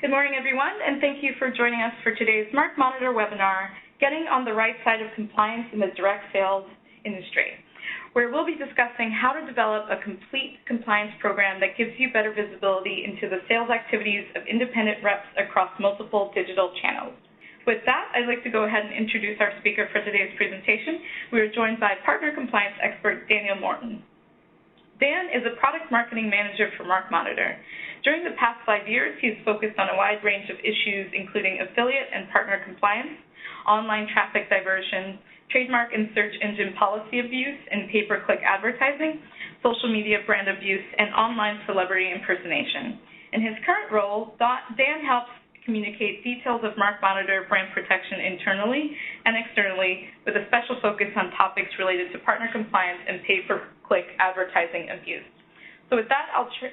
Good morning, everyone, and thank you for joining us for today's MarkMonitor webinar, Getting on the Right Side of Compliance in the Direct Sales Industry, where we'll be discussing how to develop a complete compliance program that gives you better visibility into the sales activities of independent reps across multiple digital channels. With that, I'd like to go ahead and introduce our speaker for today's presentation. We are joined by partner compliance expert Daniel Morton. Dan is a product marketing manager for MarkMonitor. During the past 5 years, he's focused on a wide range of issues, including affiliate and partner compliance, online traffic diversion, trademark and search engine policy abuse and pay-per-click advertising, social media brand abuse, and online celebrity impersonation. In his current role, Dan helps communicate details of MarkMonitor brand protection internally and externally, with a special focus on topics related to partner compliance and pay-per-click advertising abuse. So with that,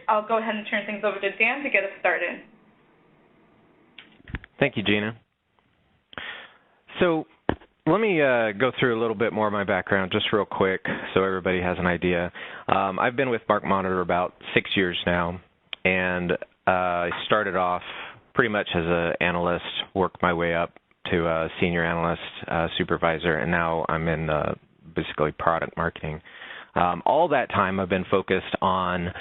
I'll go ahead and turn things over to Dan to get us started. Thank you, Gina. So let me go through a little bit more of my background just real quick so everybody has an idea. I've been with MarkMonitor about 6 years now, and I started off pretty much as an analyst, worked my way up to a senior analyst, supervisor, and now I'm in basically product marketing. All that time I've been focused on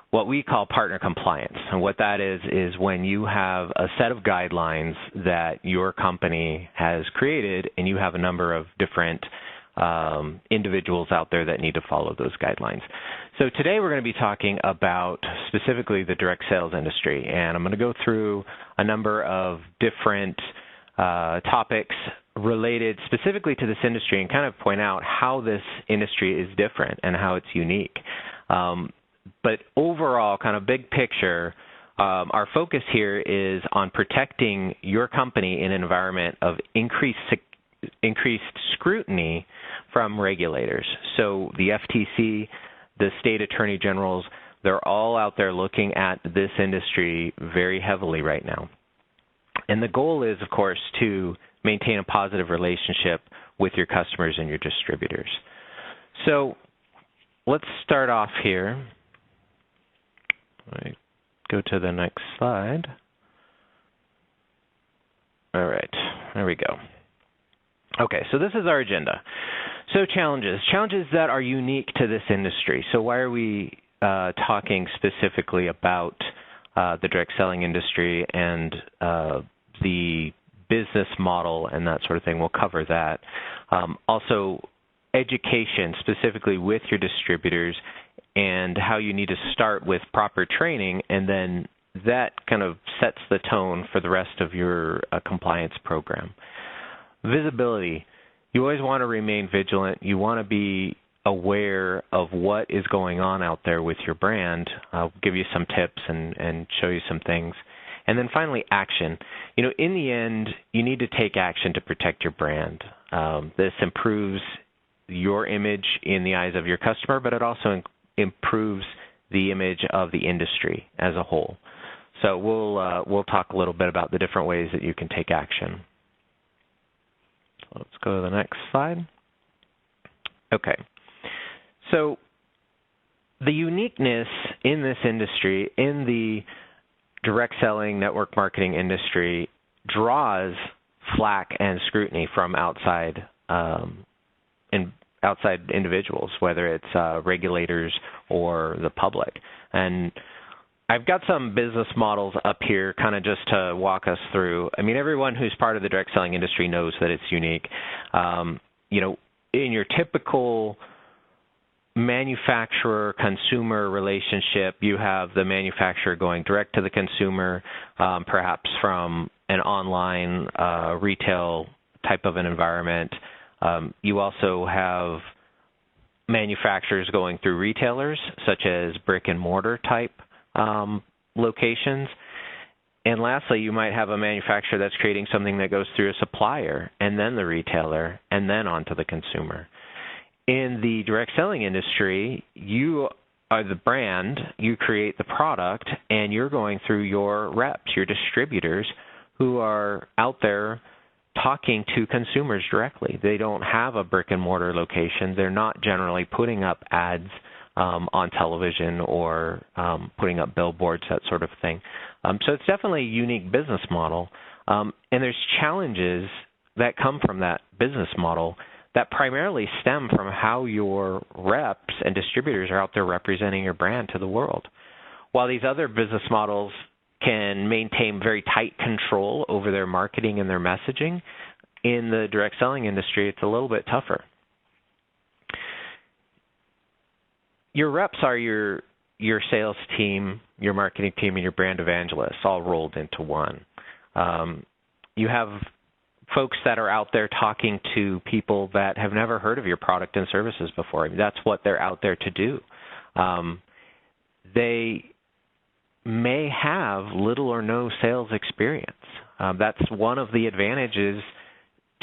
what we call partner compliance. And what that is when you have a set of guidelines that your company has created and you have a number of different individuals out there that need to follow those guidelines. So today we're going to be talking about specifically the direct sales industry, and I'm going to go through a number of different topics related specifically to this industry and kind of point out how this industry is different and how it's unique. But overall, kind of big picture, our focus here is on protecting your company in an environment of increased scrutiny from regulators. So the FTC, the state attorney generals, they're all out there looking at this industry very heavily right now. And the goal is, of course, to maintain a positive relationship with your customers and your distributors. So let's start off here. Go to the next slide. All right, there we go. Okay, so this is our agenda. So challenges that are unique to this industry. So why are we talking specifically about the direct selling industry and the business model and that sort of thing? We'll cover that. Also, education specifically with your distributors and how you need to start with proper training, and then that kind of sets the tone for the rest of your compliance program. Visibility. You always want to remain vigilant. You want to be aware of what is going on out there with your brand. I'll give you some tips and show you some things. And then finally, action. You know, in the end, you need to take action to protect your brand. This improves your image in the eyes of your customer, but it also improves the image of the industry as a whole. So we'll talk a little bit about the different ways that you can take action. So let's go to the next slide. Okay. So the uniqueness in this industry, in the direct selling network marketing industry, draws flack and scrutiny from outside individuals, whether it's regulators or the public. And I've got some business models up here kind of just to walk us through. I mean, everyone who's part of the direct selling industry knows that it's unique. You know, in your typical manufacturer-consumer relationship, you have the manufacturer going direct to the consumer, perhaps from an online retail type of an environment. You also have manufacturers going through retailers, such as brick-and-mortar type locations. And lastly, you might have a manufacturer that's creating something that goes through a supplier, and then the retailer, and then onto the consumer. In the direct selling industry, you are the brand, you create the product, and you're going through your reps, your distributors, who are out there talking to consumers directly. They don't have a brick-and-mortar location. They're not generally putting up ads on television or putting up billboards, that sort of thing. So it's definitely a unique business model, and there's challenges that come from that business model that primarily stem from how your reps and distributors are out there representing your brand to the world. While these other business models can maintain very tight control over their marketing and their messaging, in the direct selling industry, it's a little bit tougher. Your reps are your sales team, your marketing team, and your brand evangelists all rolled into one. You have folks that are out there talking to people that have never heard of your product and services before. I mean, that's what they're out there to do. They may have little or no sales experience. That's one of the advantages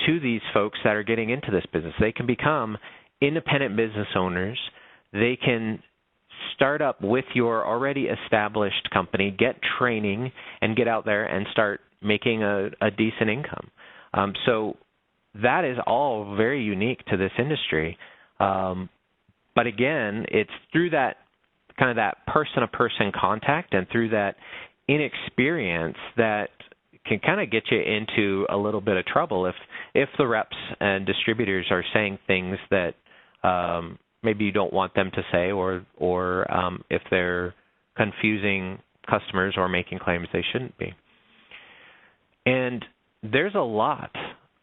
to these folks that are getting into this business. They can become independent business owners. They can start up with your already established company, get training, and get out there and start making a decent income. So that is all very unique to this industry. But again, it's through that kind of that person-to-person contact and through that inexperience that can kind of get you into a little bit of trouble if the reps and distributors are saying things that maybe you don't want them to say, or if they're confusing customers or making claims they shouldn't be. And there's a lot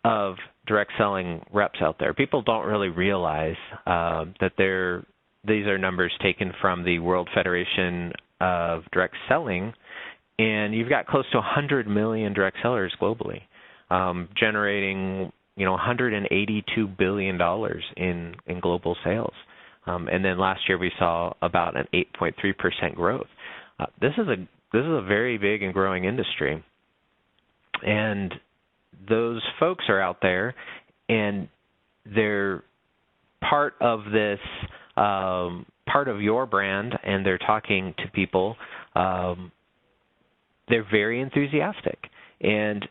of direct selling reps out there. People don't really realize that these are numbers taken from the World Federation of Direct Selling, and you've got close to 100 million direct sellers globally, generating $182 billion in global sales. And then last year we saw about an 8.3% growth. This is a very big and growing industry, and those folks are out there, and they're part of this, part of your brand, and they're talking to people. They're very enthusiastic, and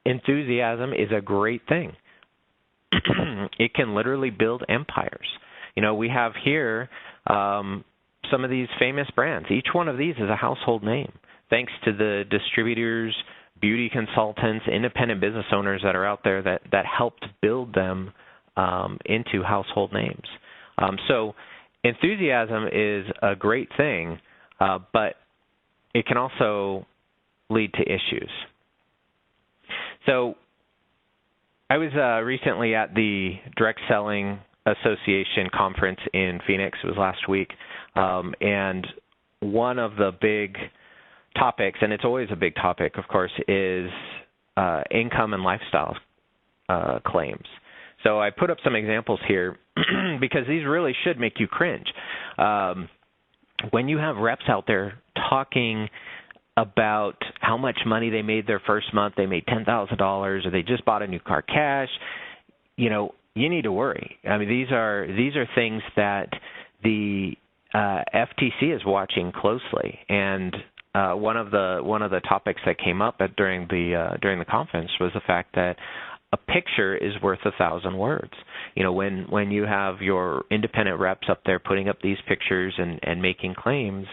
enthusiasm is a great thing. It can literally build empires. We have here some of these famous brands. Each one of these is a household name, thanks to the distributors, beauty consultants, independent business owners that are out there that helped build them into household names. So enthusiasm is a great thing, but it can also lead to issues. So I was recently at the Direct Selling Association conference in Phoenix. It was last week, and one of the big topics, and it's always a big topic, of course, is income and lifestyle claims. So I put up some examples here because these really should make you cringe. When you have reps out there talking about how much money they made their first month, they made $10,000, or they just bought a new car cash, you need to worry. I mean, these are things that the FTC is watching closely, and one of the topics that came up during the conference was the fact that a picture is worth 1,000 words. When you have your independent reps up there putting up these pictures and making claims,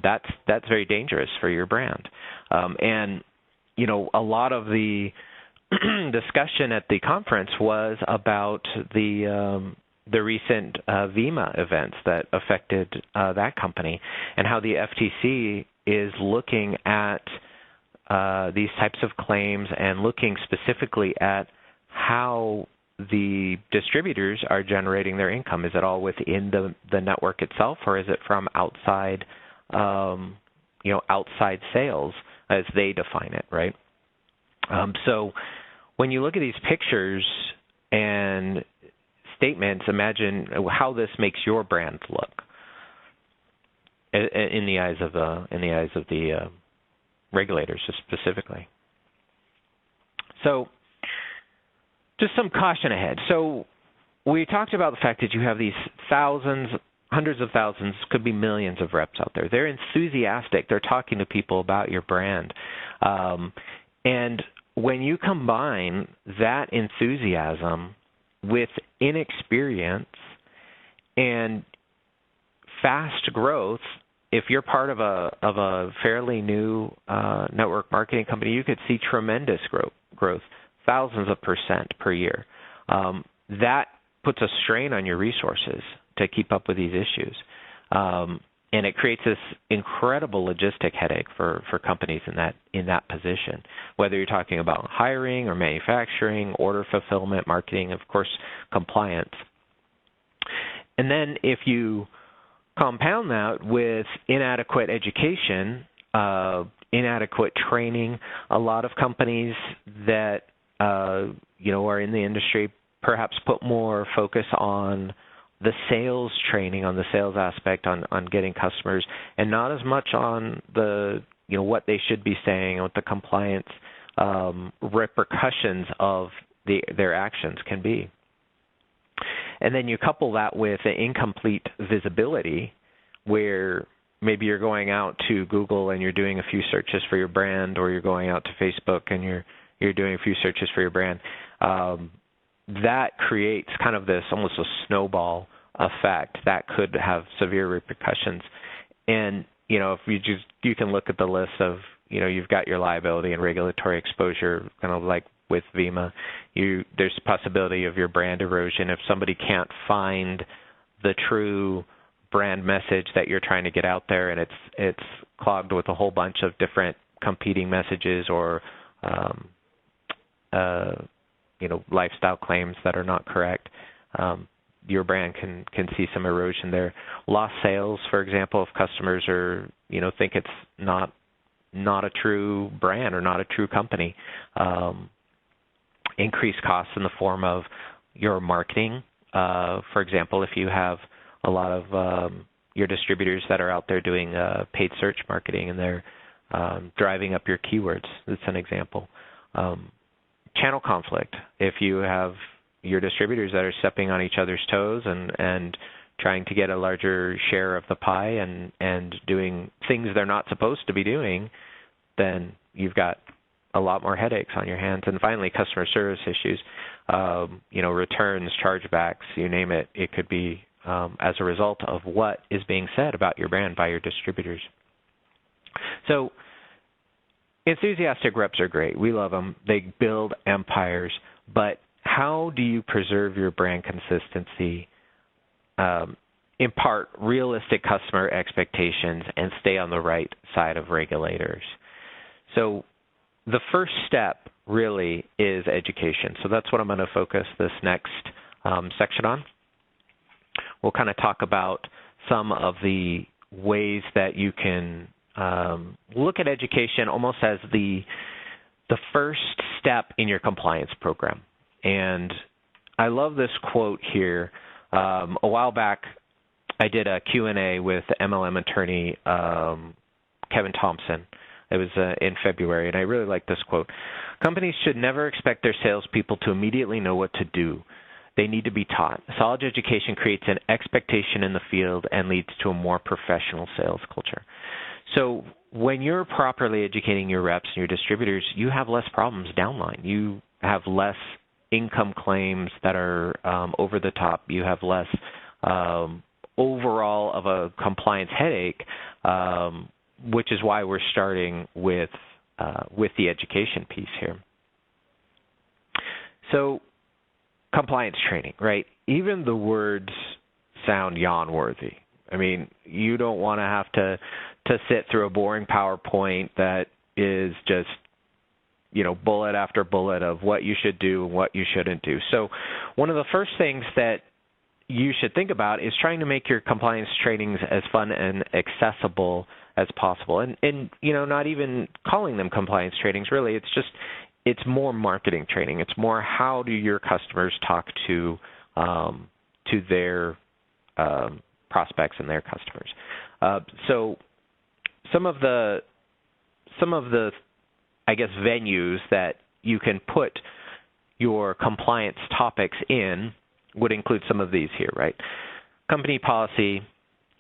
that's very dangerous for your brand. And a lot of the discussion at the conference was about the recent VEMA events that affected that company, and how the FTC is looking at these types of claims and looking specifically at how the distributors are generating their income. Is it all within the network itself, or is it from outside, outside sales as they define it, right? So when you look at these pictures and statements, imagine how this makes your brand look in the eyes of the regulators, specifically. So just some caution ahead. So we talked about the fact that you have these thousands, hundreds of thousands, could be millions of reps out there. They're enthusiastic. They're talking to people about your brand. And when you combine that enthusiasm with inexperience and fast growth if you're part of a fairly new network marketing company, you could see tremendous growth, thousands of percent per year. That puts a strain on your resources to keep up with these issues. And it creates this incredible logistic headache for companies in that position, whether you're talking about hiring or manufacturing, order fulfillment, marketing, of course, compliance. And then if you compound that with inadequate education, inadequate training, a lot of companies that are in the industry perhaps put more focus on the sales training, on the sales aspect, on getting customers, and not as much on the what they should be saying, what the compliance repercussions of their actions can be. And then you couple that with an incomplete visibility, where maybe you're going out to Google and you're doing a few searches for your brand, or you're going out to Facebook and you're doing a few searches for your brand. That creates kind of this almost a snowball effect that could have severe repercussions. And if you can look at the list of you've got your liability and regulatory exposure, kind of like with VEMA. There's a possibility of your brand erosion if somebody can't find the true brand message that you're trying to get out there, and it's clogged with a whole bunch of different competing messages or lifestyle claims that are not correct. Your brand can see some erosion there. Lost sales, for example, if customers are think it's not a true brand or not a true company. Increased costs in the form of your marketing. For example, if you have a lot of your distributors that are out there doing paid search marketing and they're driving up your keywords, that's an example. Channel conflict. If you have your distributors that are stepping on each other's toes and trying to get a larger share of the pie and doing things they're not supposed to be doing, then you've got a lot more headaches on your hands. And finally, customer service issues, returns, chargebacks, you name it. It could be as a result of what is being said about your brand by your distributors. So enthusiastic reps are great. We love them. They build empires. But how do you preserve your brand consistency, impart realistic customer expectations, and stay on the right side of regulators? So the first step really is education. So that's what I'm going to focus this next section on. We'll kind of talk about some of the ways that you can look at education almost as the first step in your compliance program. And I love this quote here. A while back, I did a Q&A with MLM attorney Kevin Thompson. It was in February, and I really like this quote. Companies should never expect their salespeople to immediately know what to do. They need to be taught. Solid education creates an expectation in the field and leads to a more professional sales culture. So when you're properly educating your reps and your distributors, you have less problems downline. You have less income claims that are over the top. You have less overall of a compliance headache, which is why we're starting with the education piece here. So compliance training, right? Even the words sound yawn-worthy. I mean, you don't want to have to sit through a boring PowerPoint that is just, bullet after bullet of what you should do and what you shouldn't do. So one of the first things that you should think about is trying to make your compliance trainings as fun and accessible as possible. And not even calling them compliance trainings, really. It's more marketing training. It's more how do your customers talk to their prospects and their customers. So some of the I guess venues that you can put your compliance topics in would include some of these here, right? Company policy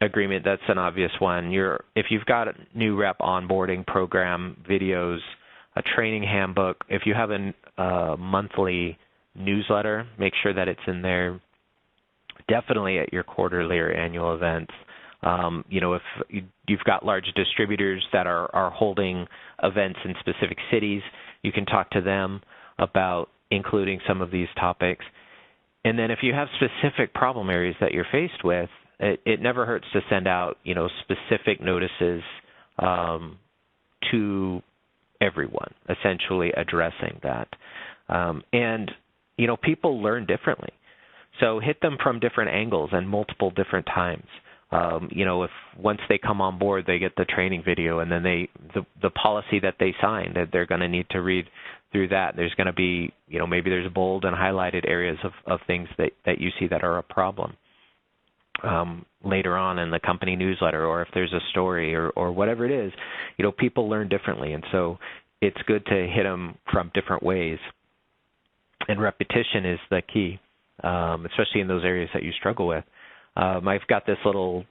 agreement, that's an obvious one. If you've got a new rep onboarding program, videos, a training handbook, if you have a monthly newsletter, make sure that it's in there. Definitely at your quarterly or annual events. You know, if you've got large distributors that are holding events in specific cities, you can talk to them about including some of these topics. And then if you have specific problem areas that you're faced with, it never hurts to send out, you know, specific notices to everyone, essentially addressing that. And, you know, people learn differently. So hit them from different angles and multiple different times. You know, if once they come on board, they get the training video, and then the policy that they signed, that they're going to need to read through that. There's going to be, you know, maybe there's bold and highlighted areas of things that you see that are a problem. Later on in the company newsletter, or if there's a story or whatever it is, you know, people learn differently. And so it's good to hit them from different ways. And repetition is the key, especially in those areas that you struggle with. I've got this little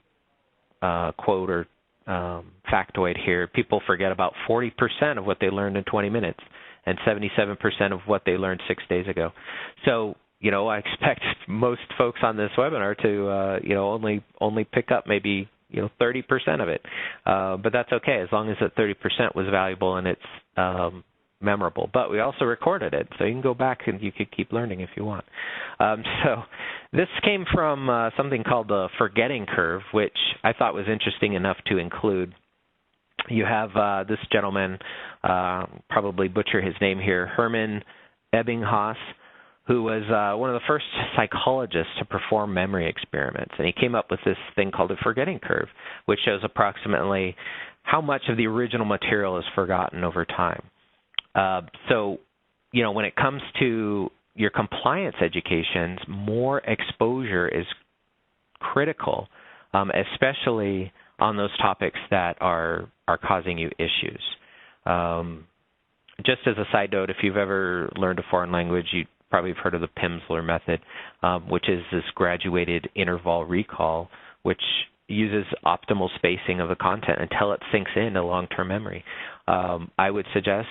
quote or factoid here. People forget about 40% of what they learned in 20 minutes and 77% of what they learned 6 days ago. So, you know, I expect most folks on this webinar to, you know, only pick up maybe, you know, 30% of it. But that's okay, as long as that 30% was valuable and it's memorable. But we also recorded it, so you can go back and you could keep learning if you want. So this came from something called the forgetting curve, which I thought was interesting enough to include. You have this gentleman, probably butcher his name here, Hermann Ebbinghaus, who was one of the first psychologists to perform memory experiments. And he came up with this thing called a forgetting curve, which shows approximately how much of the original material is forgotten over time. So, you know, when it comes to your compliance educations, more exposure is critical, especially on those topics that are causing you issues. Just as a side note, if you've ever learned a foreign language, you probably have heard of the Pimsleur method, which is this graduated interval recall, which uses optimal spacing of the content until it sinks into long-term memory. I would suggest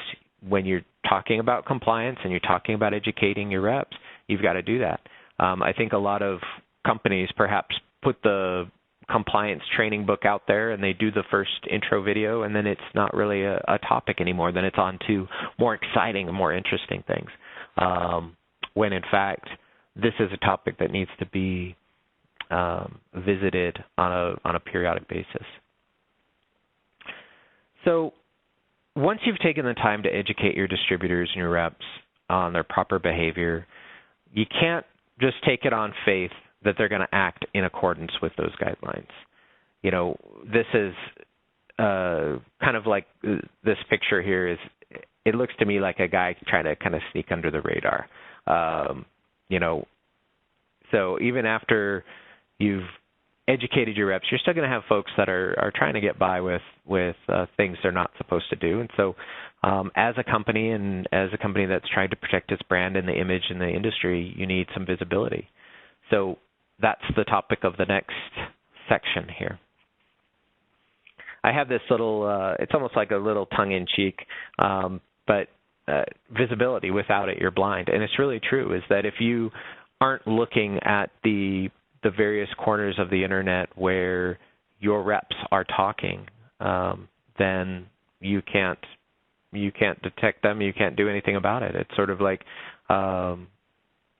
when you're talking about compliance and you're talking about educating your reps, you've got to do that. I think a lot of companies perhaps put the compliance training book out there and they do the first intro video, and then it's not really a topic anymore. Then it's on to more exciting and more interesting things. When in fact, this is a topic that needs to be visited on a periodic basis. So once you've taken the time to educate your distributors and your reps on their proper behavior, you can't just take it on faith that they're going to act in accordance with those guidelines. You know, this is kind of like this picture here is, it looks to me like a guy trying to kind of sneak under the radar. You know, so even after you've educated your reps, you're still going to have folks that are trying to get by with things they're not supposed to do. And so as a company and as a company that's trying to protect its brand and the image in the industry, you need some visibility. So that's the topic of the next section here. I have this little, it's almost like a little tongue-in-cheek, but visibility, without it, you're blind. And it's really true, is that if you aren't looking at the various corners of the internet where your reps are talking, then you can't detect them, you can't do anything about it. It's sort of like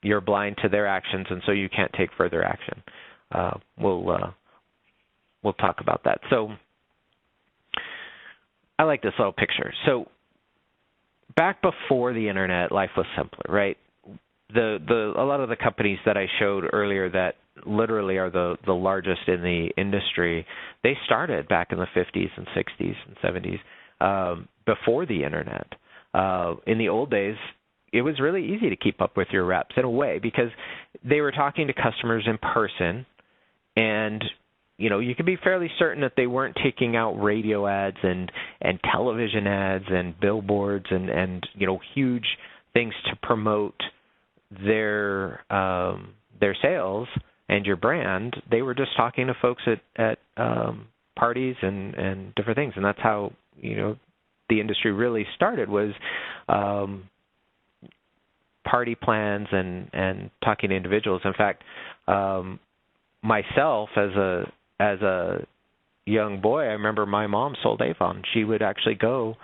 you're blind to their actions, and so you can't take further action. We'll talk about that. So I like this little picture. So back before the internet, life was simpler, right? A lot of the companies that I showed earlier that literally are the largest in the industry, they started back in the 50s and 60s and 70s before the internet. In the old days, it was really easy to keep up with your reps in a way because they were talking to customers in person, and you know, you could be fairly certain that they weren't taking out radio ads and television ads and billboards and you know, huge things to promote their sales and your brand. They were just talking to folks at parties and different things, and that's how, you know, the industry really started, was party plans and talking to individuals. In fact, myself as a young boy, I remember my mom sold Avon. She would actually go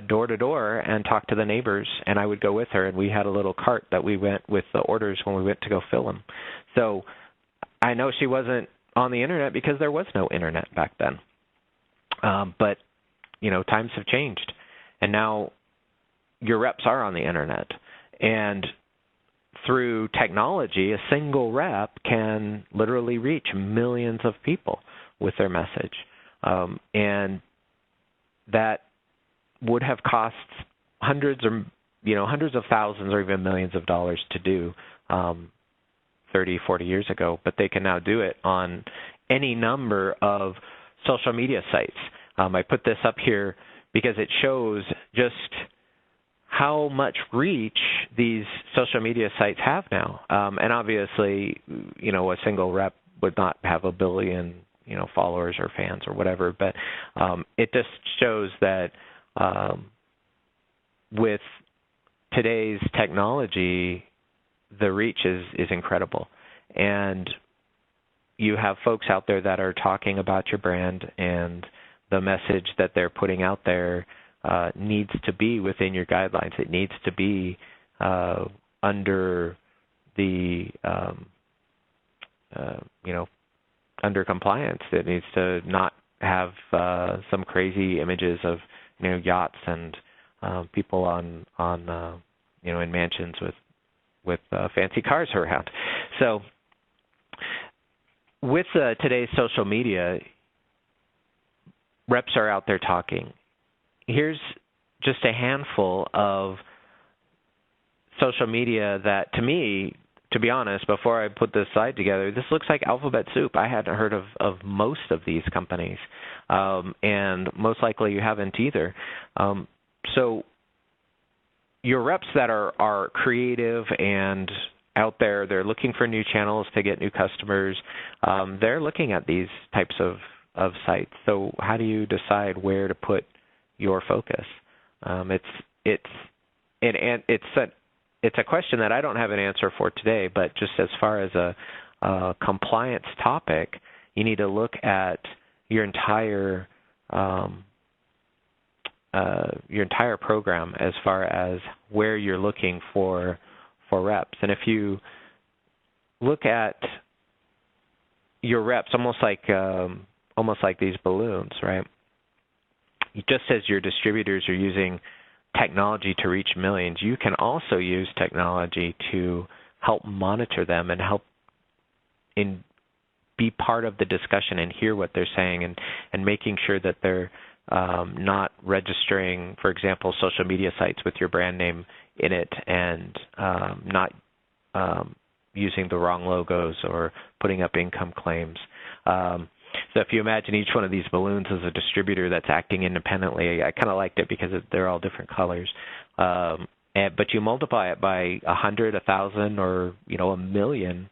door to door and talk to the neighbors, and I would go with her, and we had a little cart that we went with the orders when we went to go fill them. So I know she wasn't on the internet because there was no internet back then. But, times have changed, and now your reps are on the internet. And through technology, a single rep can literally reach millions of people with their message. And that would have cost hundreds of thousands or even millions of dollars to do 30, 40 years ago, but they can now do it on any number of social media sites. I put this up here because it shows just how much reach these social media sites have now. And obviously, a single rep would not have a billion, followers or fans or whatever, but it just shows that with today's technology, the reach is incredible. And you have folks out there that are talking about your brand, and the message that they're putting out there needs to be within your guidelines. It needs to be under the, under compliance. It needs to not have some crazy images of, yachts and people on in mansions with fancy cars around. So with today's social media, reps are out there talking. Here's just a handful of social media that, to me, to be honest, before I put this slide together, this looks like alphabet soup. I hadn't heard of most of these companies, and most likely you haven't either. So your reps that are creative and out there, they're looking for new channels to get new customers, they're looking at these types of sites. So how do you decide where to put your focus? It's a question that I don't have an answer for today, but just as far as a compliance topic, you need to look at your entire program as far as where you're looking for reps. And if you look at your reps almost like these balloons, right? Just as your distributors are using technology to reach millions, you can also use technology to help monitor them and help be part of the discussion and hear what they're saying, and making sure that they're not registering, for example, social media sites with your brand name in it, and not using the wrong logos or putting up income claims. So if you imagine each one of these balloons as a distributor that's acting independently, I kind of liked it because they're all different colors. But you multiply it by 100, 1,000, or a million,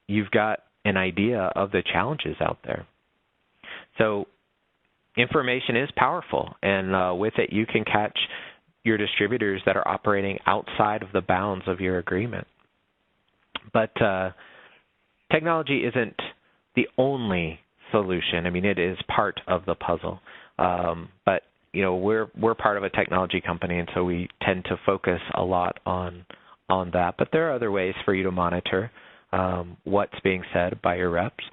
you've got an idea of the challenges out there. So information is powerful, and with it you can catch your distributors that are operating outside of the bounds of your agreement. But technology isn't the only solution. I mean, it is part of the puzzle. But we're part of a technology company, and so we tend to focus a lot on that. But there are other ways for you to monitor what's being said by your reps.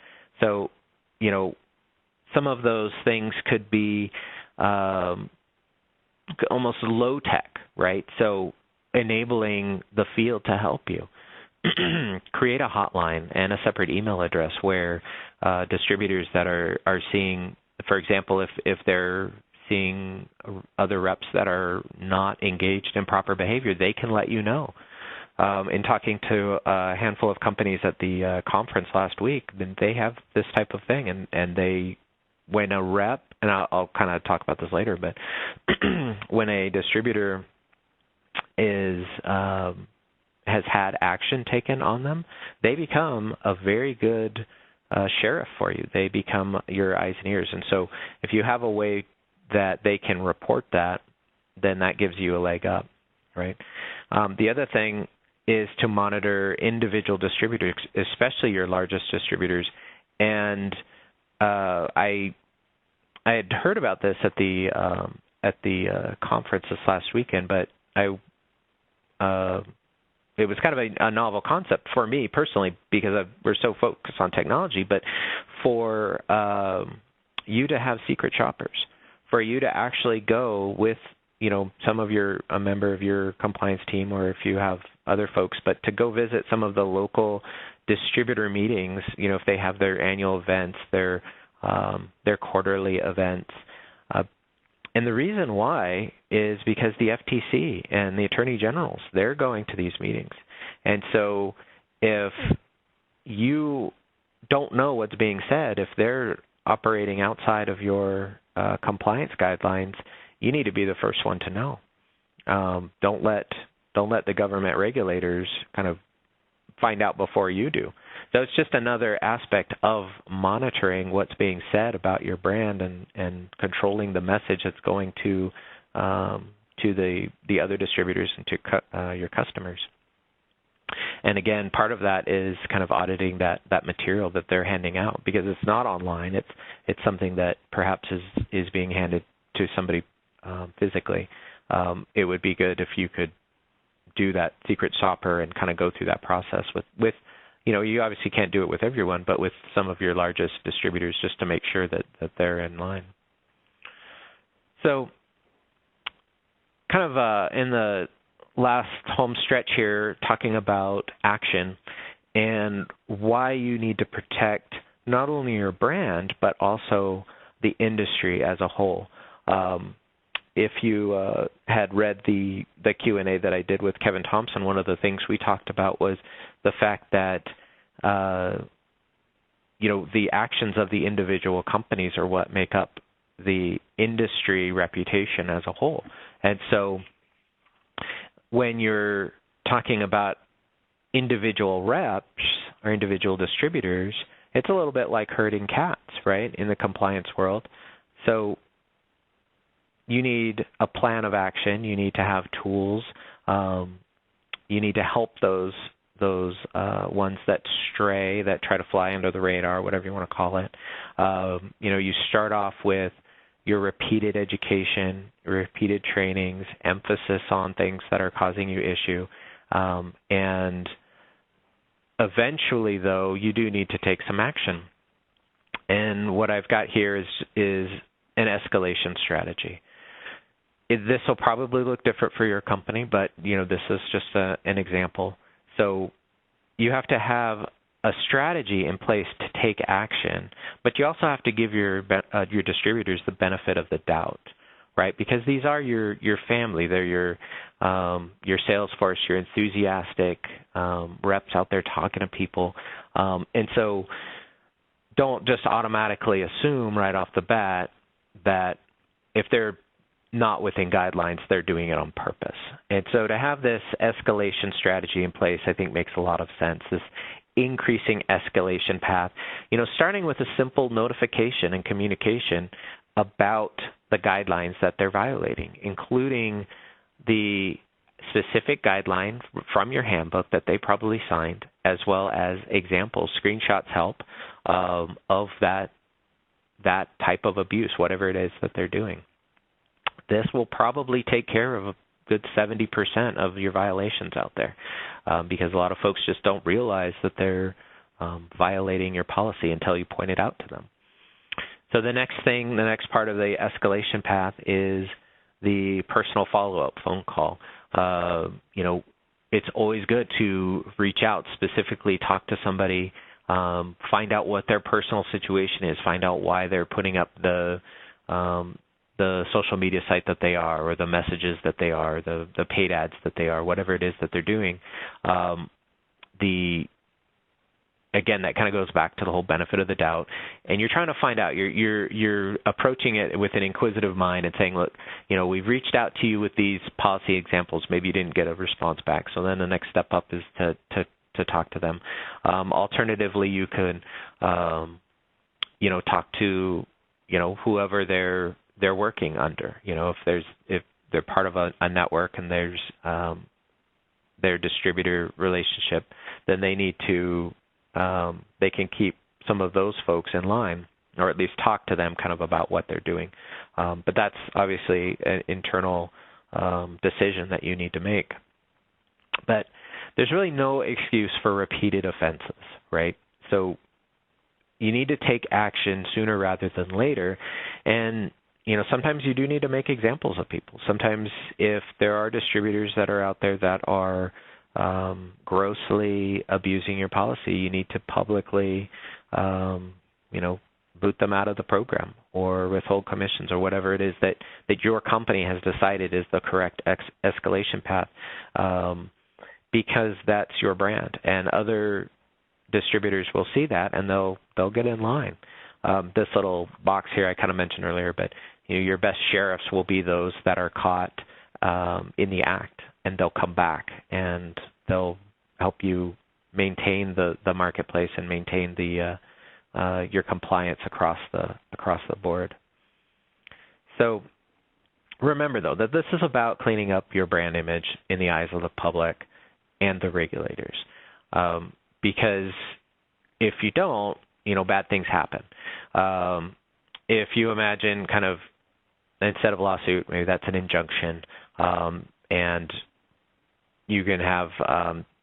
So, some of those things could be almost low tech, right? So enabling the field to help you. Create a hotline and a separate email address where distributors that are seeing, for example, if they're seeing other reps that are not engaged in proper behavior, they can let you know. In talking to a handful of companies at the conference last week, they have this type of thing, and when a rep, and I'll kind of talk about this later, but when a distributor has had action taken on them, they become a very good sheriff for you. They become your eyes and ears. And so if you have a way that they can report that, then that gives you a leg up, right? The other thing is to monitor individual distributors, especially your largest distributors, and I had heard about this at the conference this last weekend, but it was kind of a novel concept for me personally because we're so focused on technology, but for you to have secret shoppers, for you to actually go with, a member of your compliance team, or if you have other folks, but to go visit some of the local distributor meetings, if they have their annual events, their quarterly events. And the reason why is because the FTC and the Attorney Generals, they're going to these meetings. And so if you don't know what's being said, if they're operating outside of your compliance guidelines, you need to be the first one to know. Don't let the government regulators kind of find out before you do. So it's just another aspect of monitoring what's being said about your brand and controlling the message that's going to the other distributors and to your customers. And again, part of that is kind of auditing that material that they're handing out, because it's not online. It's something that perhaps is being handed to somebody physically. It would be good if you could do that secret shopper and kind of go through that process with you obviously can't do it with everyone, but with some of your largest distributors, just to make sure that they're in line. So kind of in the last home stretch here, talking about action and why you need to protect not only your brand, but also the industry as a whole. If you had read the Q&A that I did with Kevin Thompson, one of the things we talked about was the fact that the actions of the individual companies are what make up the industry reputation as a whole. And so when you're talking about individual reps or individual distributors, it's a little bit like herding cats, right, in the compliance world. So you need a plan of action. You need to have tools. You need to help those ones that stray, that try to fly under the radar, whatever you want to call it. You start off with your repeated education, repeated trainings, emphasis on things that are causing you issue. And eventually, though, you do need to take some action. And what I've got here is an escalation strategy. This will probably look different for your company, but this is just an example. So you have to have a strategy in place to take action, but you also have to give your distributors the benefit of the doubt, right? Because these are your family. They're your sales force, your enthusiastic reps out there talking to people, and so don't just automatically assume right off the bat that if they're not within guidelines, they're doing it on purpose. And so to have this escalation strategy in place, I think makes a lot of sense, this increasing escalation path, starting with a simple notification and communication about the guidelines that they're violating, including the specific guideline from your handbook that they probably signed, as well as examples, screenshots help of that type of abuse, whatever it is that they're doing. This will probably take care of a good 70% of your violations out there, because a lot of folks just don't realize that they're violating your policy until you point it out to them. So the next part of the escalation path is the personal follow-up phone call. It's always good to reach out, specifically talk to somebody, find out what their personal situation is, find out why they're putting up the social media site that they are, or the messages that they are, the paid ads that they are, whatever it is that they're doing. Again, that kind of goes back to the whole benefit of the doubt, and you're trying to find out. You're approaching it with an inquisitive mind and saying, look, we've reached out to you with these policy examples. Maybe you didn't get a response back, so then the next step up is to talk to them. Alternatively, you can talk to whoever they're working under. If they're part of a network and there's their distributor relationship, then they need to they can keep some of those folks in line. or at least talk to them kind of about what they're doing. But that's obviously an internal decision that you need to make. But there's really no excuse for repeated offenses, right? So you need to take action sooner rather than later. And, sometimes you do need to make examples of people. Sometimes if there are distributors that are out there that are grossly abusing your policy, you need to publicly, boot them out of the program or withhold commissions or whatever it is that your company has decided is the correct escalation path, because that's your brand. And other distributors will see that and they'll get in line. This little box here I kind of mentioned earlier, but your best sheriffs will be those that are caught in the act, and they'll come back and they'll help you maintain the marketplace and maintain your compliance across the board. So remember, though, that this is about cleaning up your brand image in the eyes of the public and the regulators, because if you don't, bad things happen. If you imagine kind of instead of a lawsuit, maybe that's an injunction, and you can have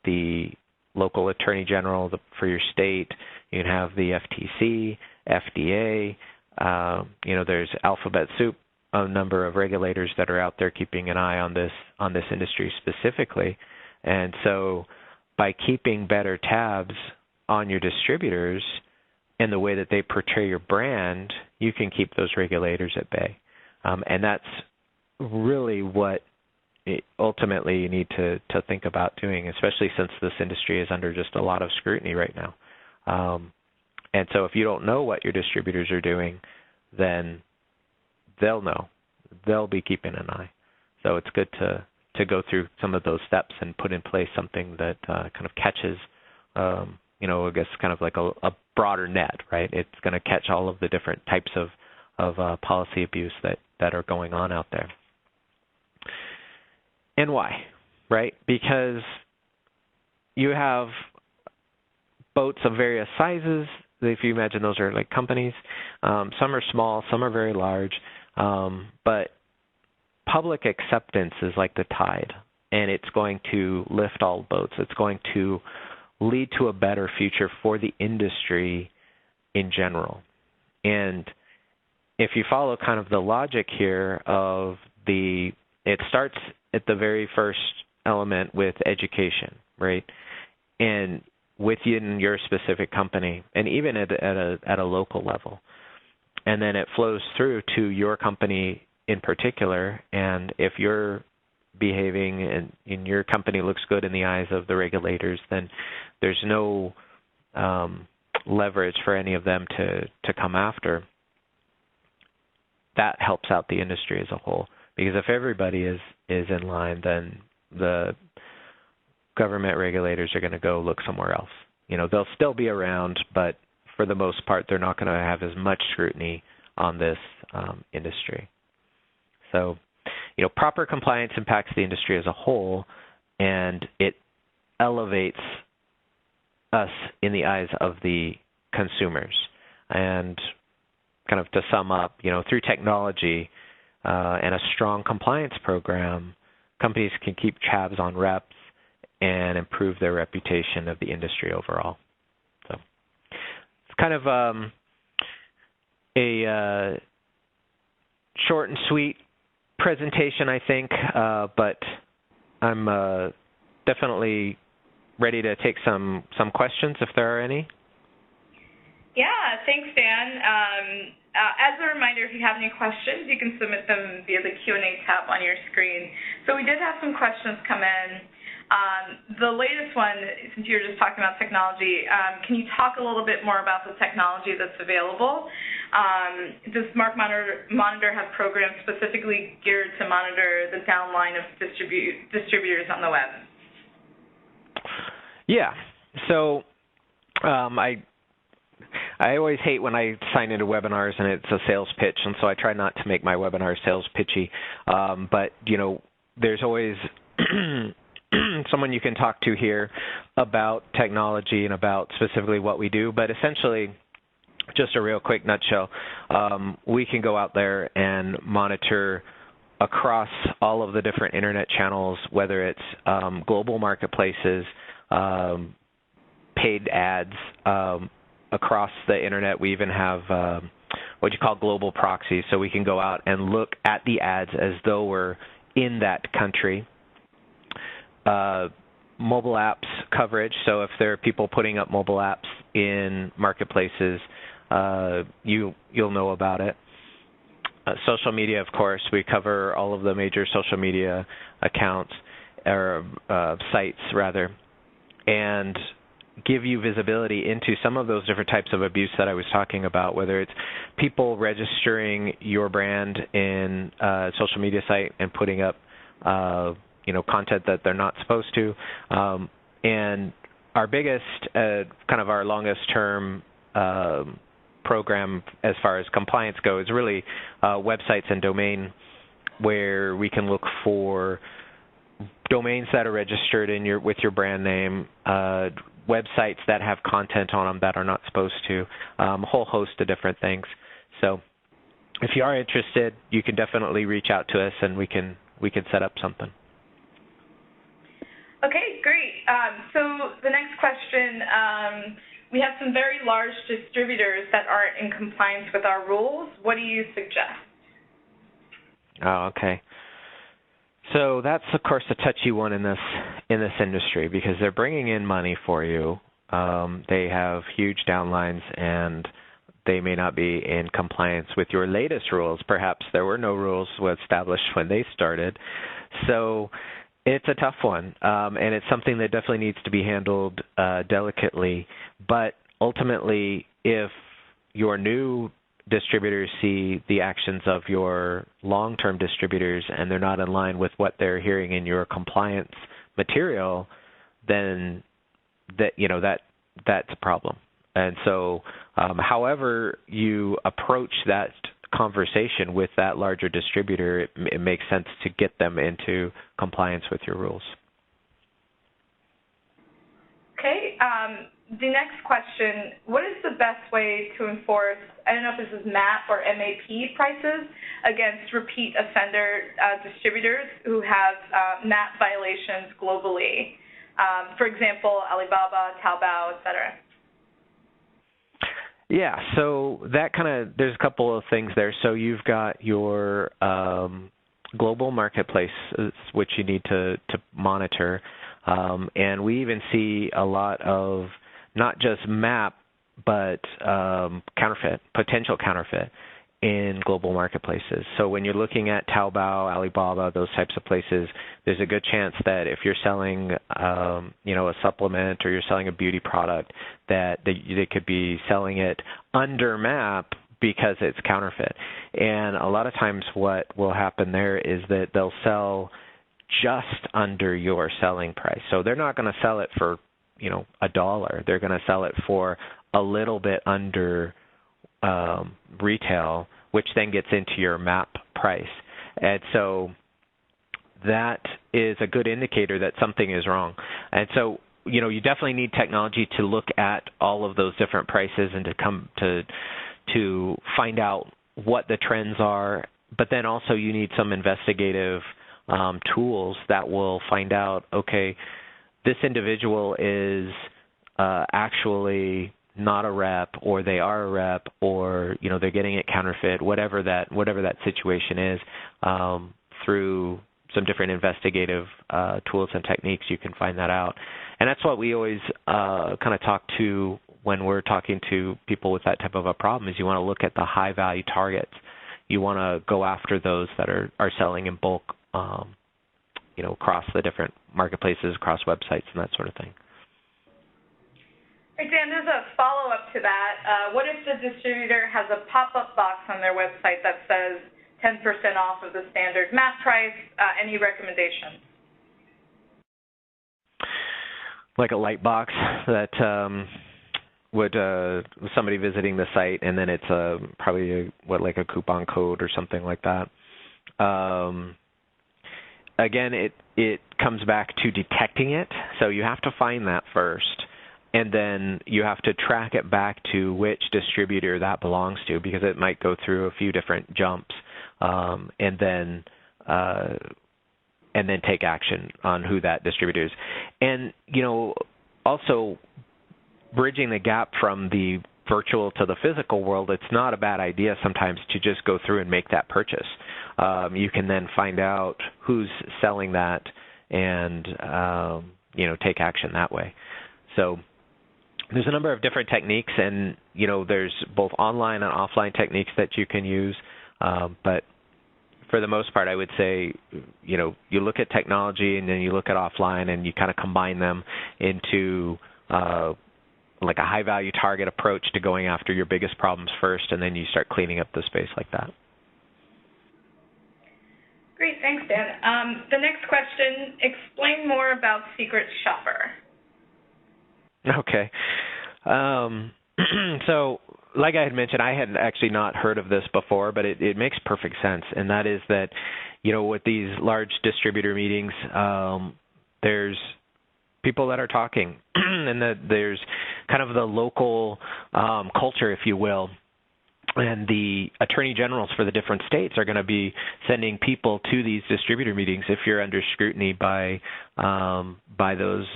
the local attorney general for your state. You can have the FTC, FDA. There's alphabet soup, a number of regulators that are out there keeping an eye on this industry specifically. And so by keeping better tabs on your distributors and the way that they portray your brand, you can keep those regulators at bay. And that's really what ultimately you need to think about doing, especially since this industry is under just a lot of scrutiny right now. And so if you don't know what your distributors are doing, then they'll know. They'll be keeping an eye. So it's good to go through some of those steps and put in place something that kind of catches, I guess kind of like a broader net, right? It's going to catch all of the different types of policy abuse that are going on out there. And why, right? Because you have boats of various sizes. If you imagine those are like companies, some are small, some are very large, but public acceptance is like the tide, and it's going to lift all boats. It's going to lead to a better future for the industry in general. And if you follow kind of the logic here of it starts at the very first element with education, right? And within your specific company, and even at a local level. And then it flows through to your company in particular, and if you're behaving and your company looks good in the eyes of the regulators, then there's no leverage for any of them to come after. That helps out the industry as a whole, because if everybody is in line, then the government regulators are going to go look somewhere else. They'll still be around, but for the most part, they're not going to have as much scrutiny on this industry. So, proper compliance impacts the industry as a whole, and it elevates us in the eyes of the consumers. And kind of to sum up, through technology and a strong compliance program, companies can keep tabs on reps and improve their reputation of the industry overall. So it's kind of a short and sweet presentation, I think, but I'm definitely ready to take some questions if there are any. Yeah, thanks, Dan. As a reminder, if you have any questions, you can submit them via the Q&A tab on your screen. So we did have some questions come in. The latest one, since you were just talking about technology, can you talk a little bit more about the technology that's available? Does MarkMonitor have programs specifically geared to monitor the downline of distributors on the web? Yeah. So I always hate when I sign into webinars and it's a sales pitch, and so I try not to make my webinar sales pitchy. But, there's always someone you can talk to here about technology and about specifically what we do. But essentially, just a real quick nutshell, we can go out there and monitor across all of the different internet channels, whether it's global marketplaces, paid ads across the internet. We even have what you call global proxies, so we can go out and look at the ads as though we're in that country. Mobile apps coverage, so if there are people putting up mobile apps in marketplaces, you'll know about it. Social media, of course, we cover all of the major social media accounts, or sites, rather, and give you visibility into some of those different types of abuse that I was talking about, whether it's people registering your brand in a social media site and putting up content that they're not supposed to. And our biggest, kind of our longest term program as far as compliance goes, really websites and domain, where we can look for domains that are registered with your brand name, websites that have content on them that are not supposed to, a whole host of different things. So if you are interested, you can definitely reach out to us, and we can set up something. Okay, great. So the next question, we have some very large distributors that aren't in compliance with our rules. What do you suggest? Oh, okay. So that's, of course, a touchy one in this industry, because they're bringing in money for you. They have huge downlines, and they may not be in compliance with your latest rules. Perhaps there were no rules established when they started. So it's a tough one, and it's something that definitely needs to be handled delicately. But ultimately, if your new distributors see the actions of your long-term distributors and they're not in line with what they're hearing in your compliance material, then that's a problem. And so however you approach that conversation with that larger distributor, it makes sense to get them into compliance with your rules. Okay. The next question, what is the best way to enforce, I don't know if this is MAP or MAP prices, against repeat offender distributors who have MAP violations globally? For example, Alibaba, Taobao, et cetera. Yeah, so that there's a couple of things there. So you've got your global marketplace, which you need to monitor. And we even see a lot of not just MAP, but potential counterfeit in global marketplaces. So when you're looking at Taobao, Alibaba, those types of places, there's a good chance that if you're selling, a supplement, or you're selling a beauty product, that they could be selling it under MAP because it's counterfeit. And a lot of times what will happen there is that they'll sell just under your selling price. So they're not going to sell it for, $1. They're going to sell it for a little bit under retail, which then gets into your MAP price. And so that is a good indicator that something is wrong. And so, you definitely need technology to look at all of those different prices and to find out what the trends are. But then also you need some investigative tools that will find out, okay, this individual is actually not a rep, or they are a rep, or they're getting it counterfeit, whatever that situation is. Through some different investigative tools and techniques, you can find that out. And that's what we always kind of talk to when we're talking to people with that type of a problem, is you want to look at the high value targets. You want to go after those that are selling in bulk, across the different marketplaces, across websites, and that sort of thing. All right, Dan, there's a follow-up to that. What if the distributor has a pop-up box on their website that says 10% off of the standard MAP price? Any recommendations? Like a light box that would somebody visiting the site, and then it's probably like a coupon code or something like that. Again, it comes back to detecting it. So you have to find that first. and then you have to track it back to which distributor that belongs to, because it might go through a few different jumps, and then take action on who that distributor is. And, also bridging the gap from the virtual to the physical world, it's not a bad idea sometimes to just go through and make that purchase. You can then find out who's selling that and, take action that way. So there's a number of different techniques, and, there's both online and offline techniques that you can use, but for the most part, I would say, you look at technology and then you look at offline and you kind of combine them into like a high-value target approach to going after your biggest problems first, and then you start cleaning up the space like that. Great, thanks, Dan. The next question, explain more about Secret Shopper. Okay. So, like I had mentioned, I had actually not heard of this before, but it makes perfect sense, and that is that, with these large distributor meetings, there's people that are talking, and that there's kind of the local culture, if you will, and the attorney generals for the different states are going to be sending people to these distributor meetings if you're under scrutiny by those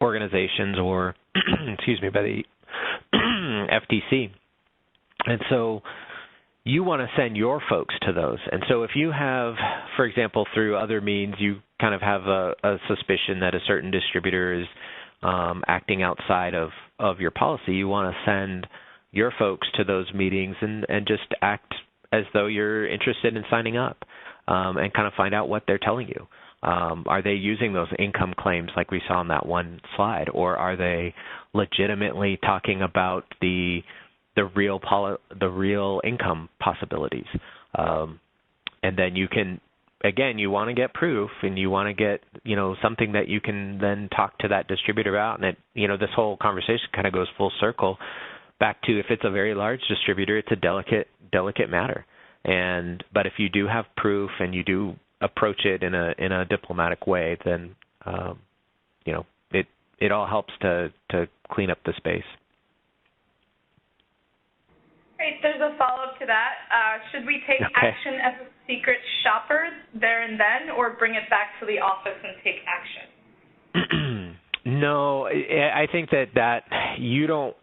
organizations or, by the FTC. And so you want to send your folks to those. And so if you have, for example, through other means, you kind of have a suspicion that a certain distributor is acting outside of your policy, you want to send your folks to those meetings and just act as though you're interested in signing up, and kind of find out what they're telling you. Are they using those income claims like we saw on that one slide, or are they legitimately talking about the real income possibilities? And then you can, again, you want to get proof, and you want to get, something that you can then talk to that distributor about. And this whole conversation kind of goes full circle back to, if it's a very large distributor, it's a delicate matter. But if you do have proof and you do approach it in a diplomatic way, then it all helps to clean up the space. Great. There's a follow-up to that. Should we take action as a secret shopper there and then, or bring it back to the office and take action? No, I think that you don't.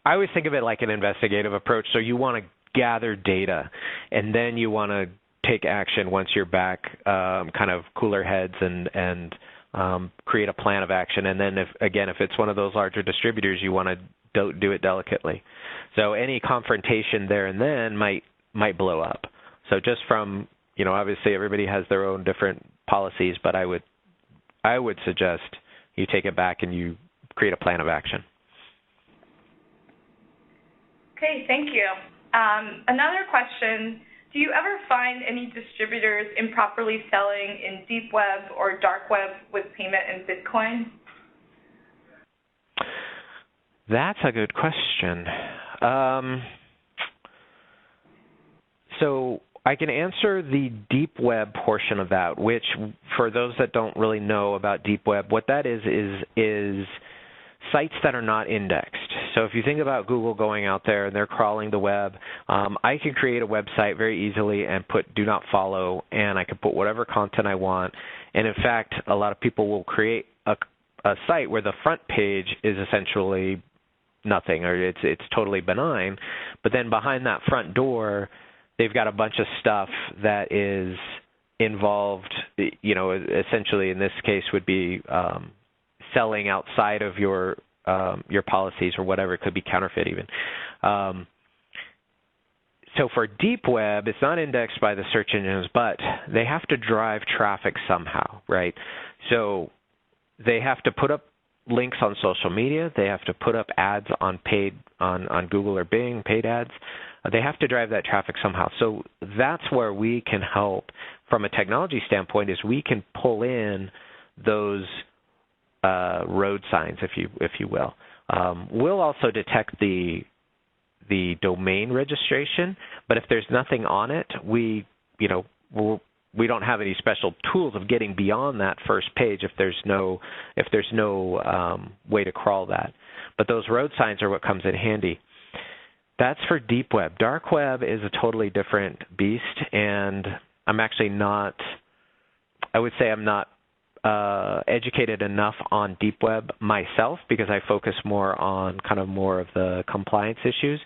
I always think of it like an investigative approach. So you want to gather data, and then you want to take action once you're back, kind of cooler heads, and create a plan of action. And then, if it's one of those larger distributors, you want to do it delicately. So any confrontation there and then might blow up. So just from, obviously everybody has their own different policies, but I would suggest you take it back and you create a plan of action. Okay, thank you. Another question, do you ever find any distributors improperly selling in deep web or dark web with payment in Bitcoin? That's a good question. So I can answer the deep web portion of that, which, for those that don't really know about deep web, what that is sites that are not indexed. So if you think about Google going out there and they're crawling the web, I can create a website very easily and put do not follow, and I can put whatever content I want. And in fact, a lot of people will create a site where the front page is essentially nothing, or it's totally benign, but then behind that front door, they've got a bunch of stuff that is involved, essentially in this case would be selling outside of your policies or whatever. It could be counterfeit even. So for deep web, it's not indexed by the search engines, but they have to drive traffic somehow, right? So they have to put up links on social media. They have to put up ads on Google or Bing, paid ads. They have to drive that traffic somehow. So that's where we can help from a technology standpoint, is we can pull in those road signs, if you will. We'll also detect the domain registration, but if there's nothing on it, we'll we don't have any special tools of getting beyond that first page if there's no way to crawl that. But those road signs are what comes in handy. That's for deep web. Dark web is a totally different beast, and I'm actually not, I would say I'm not educated enough on deep web myself because I focus more on kind of more of the compliance issues.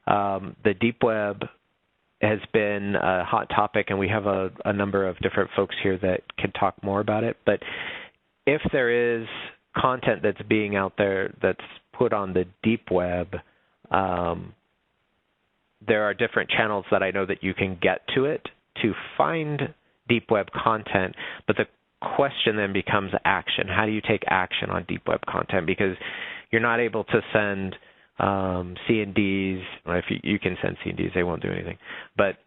The deep web has been a hot topic, and we have a number of different folks here that can talk more about it. But if there is content that's being out there that's put on the deep web, there are different channels that I know that you can get to it to find deep web content, but the question then becomes action. How do you take action on deep web content? Because you're not able to send C&Ds. Well, if you can send C&Ds, they won't do anything. But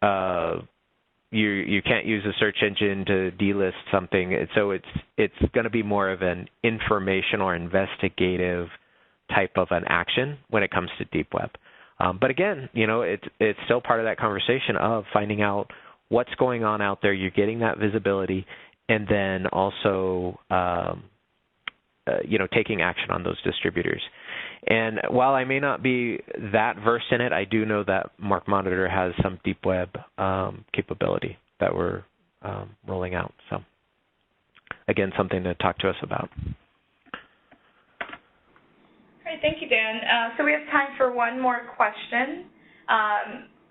you can't use a search engine to delist something. So it's going to be more of an informational or investigative type of an action when it comes to deep web. But again, it's still part of that conversation of finding out what's going on out there. You're getting that visibility, and then also, taking action on those distributors. And while I may not be that versed in it, I do know that MarkMonitor has some deep web capability that we're rolling out. So, again, something to talk to us about. Great, thank you, Dan. So we have time for one more question.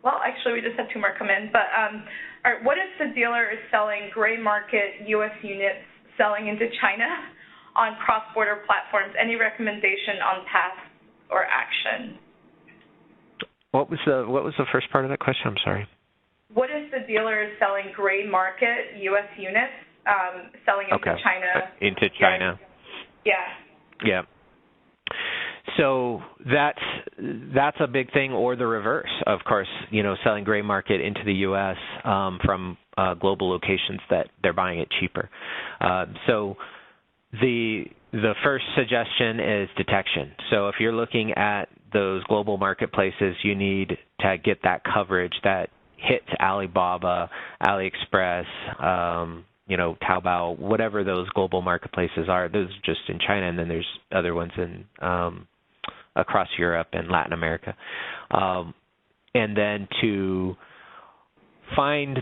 Well, actually, we just had two more come in. But all right, what if the dealer is selling gray market U.S. units selling into China on cross-border platforms? Any recommendation on path or action? What was the first part of that question? I'm sorry. What if the dealer is selling gray market U.S. units selling into China? Into China. Yeah. So that's a big thing, or the reverse, of course, selling gray market into the U.S. From global locations that they're buying it cheaper. So the first suggestion is detection. So if you're looking at those global marketplaces, you need to get that coverage that hits Alibaba, AliExpress, Taobao, whatever those global marketplaces are. Those are just in China, and then there's other ones in across Europe and Latin America. And then to find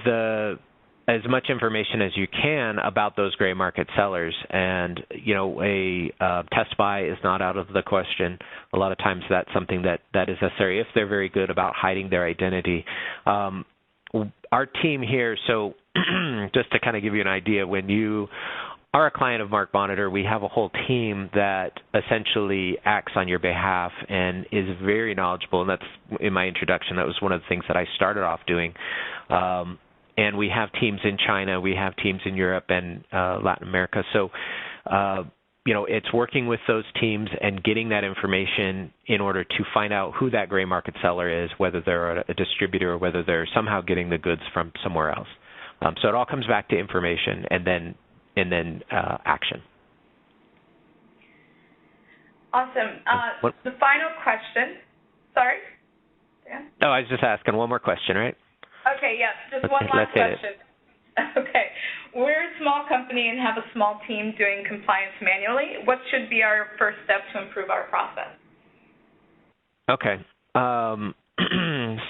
as much information as you can about those gray market sellers. And, a test buy is not out of the question. A lot of times that's something that is necessary if they're very good about hiding their identity. Our team here, so just to kind of give you an idea, when you are a client of MarkMonitor, we have a whole team that essentially acts on your behalf and is very knowledgeable. And that's in my introduction. That was one of the things that I started off doing. And we have teams in China, we have teams in Europe and Latin America. So, it's working with those teams and getting that information in order to find out who that gray market seller is, whether they're a distributor or whether they're somehow getting the goods from somewhere else. So it all comes back to information and then action. Awesome. The final question. Sorry? Dan? No, I was just asking one more question, right? Okay, yes, just one last question. Okay. We're a small company and have a small team doing compliance manually. What should be our first step to improve our process? Okay.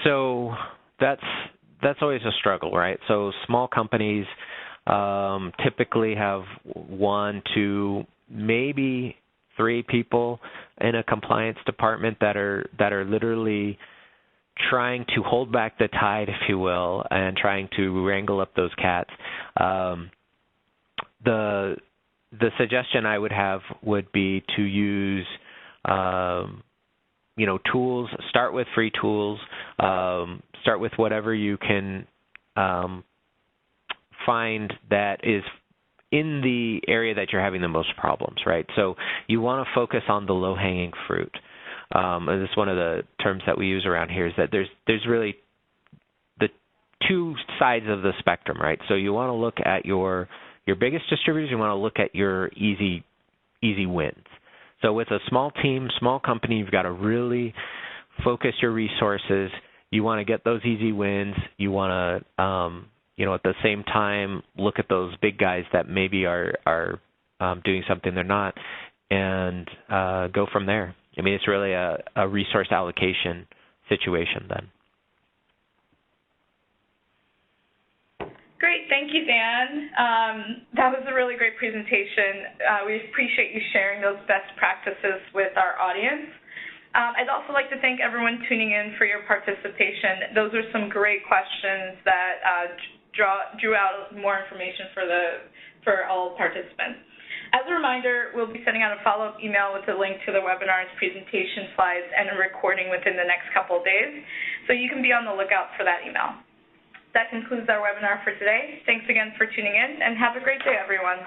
So that's always a struggle, right? So small companies typically have 1, 2, maybe 3 people in a compliance department that are literally trying to hold back the tide, if you will, and trying to wrangle up those cats. The suggestion I would have would be to use tools. Start with free tools. Start with whatever you can find that is in the area that you're having the most problems, right? So you want to focus on the low-hanging fruit. And this is one of the terms that we use around here, is that there's really the two sides of the spectrum, right? So you want to look at your biggest distributors. You want to look at your easy wins. So with a small team, small company, you've got to really focus your resources. You want to get those easy wins. You want to at the same time, look at those big guys that maybe are doing something they're not, and go from there. I mean, it's really a resource allocation situation then. Great, thank you, Dan. That was a really great presentation. We appreciate you sharing those best practices with our audience. I'd also like to thank everyone tuning in for your participation. Those are some great questions that drew out more information for all participants. As a reminder, we'll be sending out a follow-up email with a link to the webinar's presentation slides and a recording within the next couple of days, so you can be on the lookout for that email. That concludes our webinar for today. Thanks again for tuning in, and have a great day, everyone.